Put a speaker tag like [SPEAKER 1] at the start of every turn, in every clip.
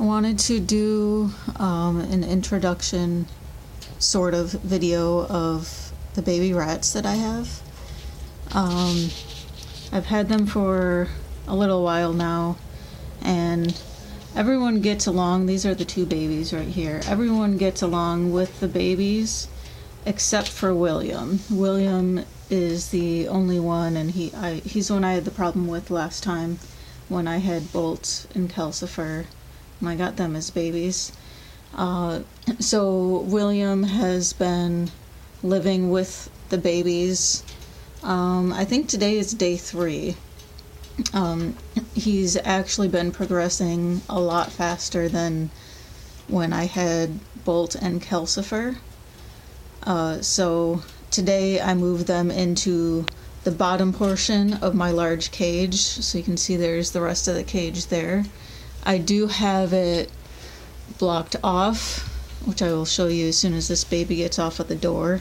[SPEAKER 1] I wanted to do an introduction sort of video of the baby rats that I have. I've had them for a little while now, and everyone gets along. These are the two babies right here. Everyone gets along with the babies except for William. William is the only one, and he's the one I had the problem with last time when I had Bolt and Calcifer when I got them as babies. So William has been living with the babies. I think today is day 3. He's actually been progressing a lot faster than when I had Bolt and Calcifer. So today I moved them into the bottom portion of my large cage, so you can see there's the rest of the cage there. I do have it blocked off, which I will show you as soon as this baby gets off at the door.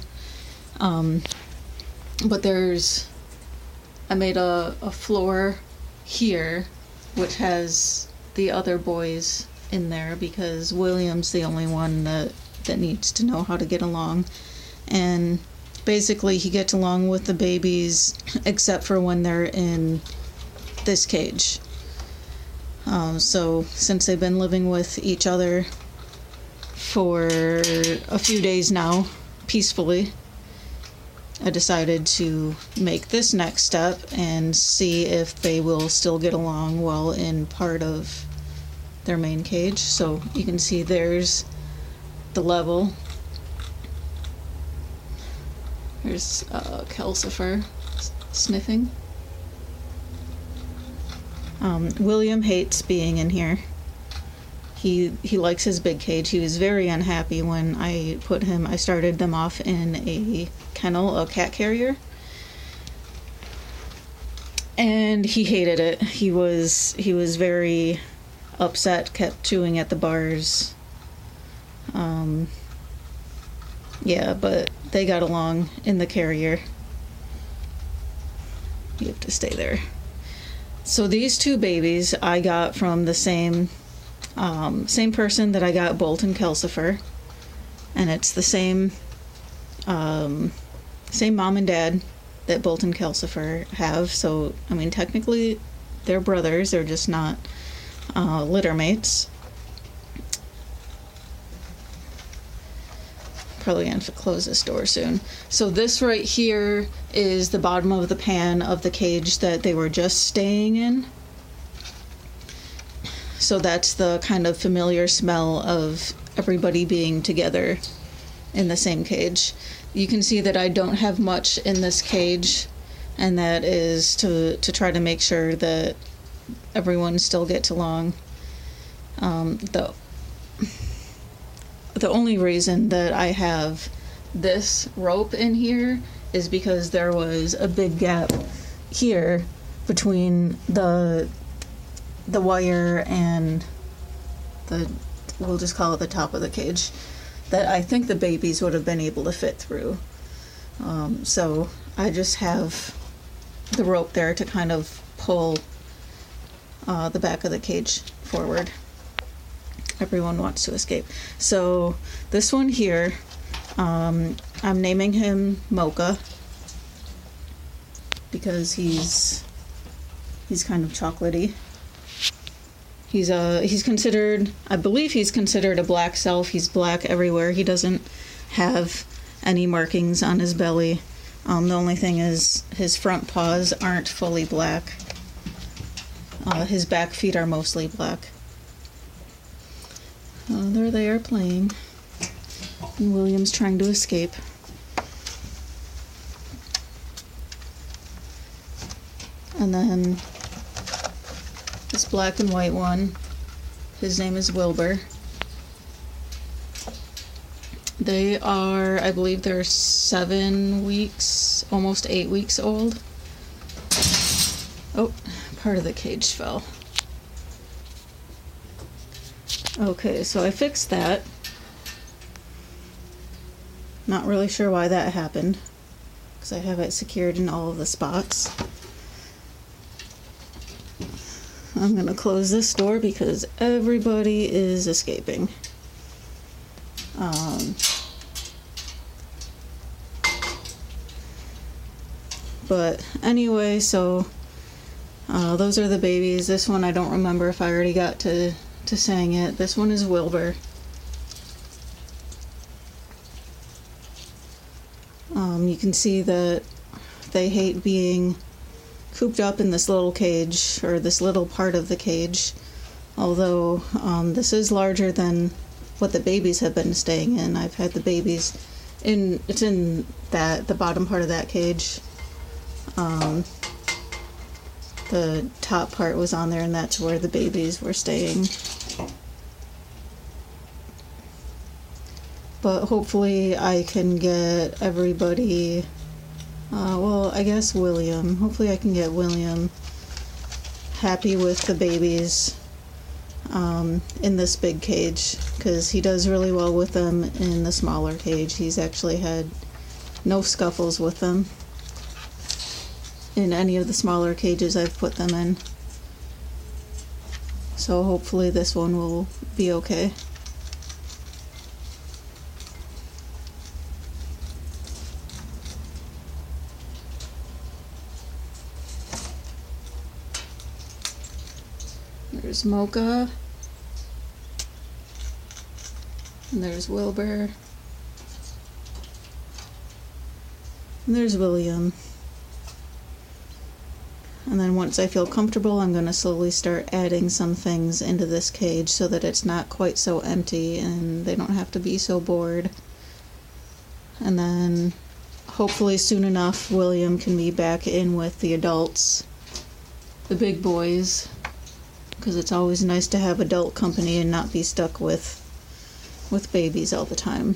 [SPEAKER 1] But I made a floor here which has the other boys in there because William's the only one that needs to know how to get along. And basically he gets along with the babies except for when they're in this cage. So since they've been living with each other for a few days now, peacefully, I decided to make this next step and see if they will still get along well in part of their main cage. So you can see there's the level. There's Calcifer sniffing. William hates being in here. He likes his big cage. He was very unhappy when I started them off in a kennel, a cat carrier. And he hated it. He was very upset, kept chewing at the bars. Yeah, but they got along in the carrier. You have to stay there. So these two babies I got from the same person that I got Bolt and Calcifer, and it's the same mom and dad that Bolt and Calcifer have. So I mean, technically they're brothers. They're just not litter mates. Probably gonna have to close this door soon. So this right here is the bottom of the pan of the cage that they were just staying in. So that's the kind of familiar smell of everybody being together in the same cage. You can see that I don't have much in this cage, and that is to try to make sure that everyone still gets along. The only reason that I have this rope in here is because there was a big gap here between the wire and we'll just call it the top of the cage, that I think the babies would have been able to fit through. So I just have the rope there to kind of pull the back of the cage forward. Everyone wants to escape. So this one here, I'm naming him Mocha because he's kind of chocolatey. He's considered, I believe he's considered a black self. He's black everywhere. He doesn't have any markings on his belly. The only thing is his front paws aren't fully black. His back feet are mostly black. There they are playing. And William's trying to escape. And then this black and white one, his name is Wilbur. They are, I believe they're 7 weeks, almost 8 weeks old. Oh, part of the cage fell. Okay, so I fixed that. Not really sure why that happened, because I have it secured in all of the spots. I'm gonna close this door because everybody is escaping. But anyway, so those are the babies. This one I don't remember if I already got to saying it. This one is Wilbur. You can see that they hate being cooped up in this little cage, or this little part of the cage, although this is larger than what the babies have been staying in. I've had the babies it's in the bottom part of that cage. The top part was on there, and that's where the babies were staying. But hopefully I can get everybody, well, I guess William. Hopefully I can get William happy with the babies in this big cage, because he does really well with them in the smaller cage. He's actually had no scuffles with them in any of the smaller cages I've put them in. So hopefully this one will be okay. There's Mocha. And there's Wilbur. And there's William. And then once I feel comfortable, I'm going to slowly start adding some things into this cage so that it's not quite so empty and they don't have to be so bored. And then hopefully soon enough, William can be back in with the adults, the big boys, because it's always nice to have adult company and not be stuck with babies all the time.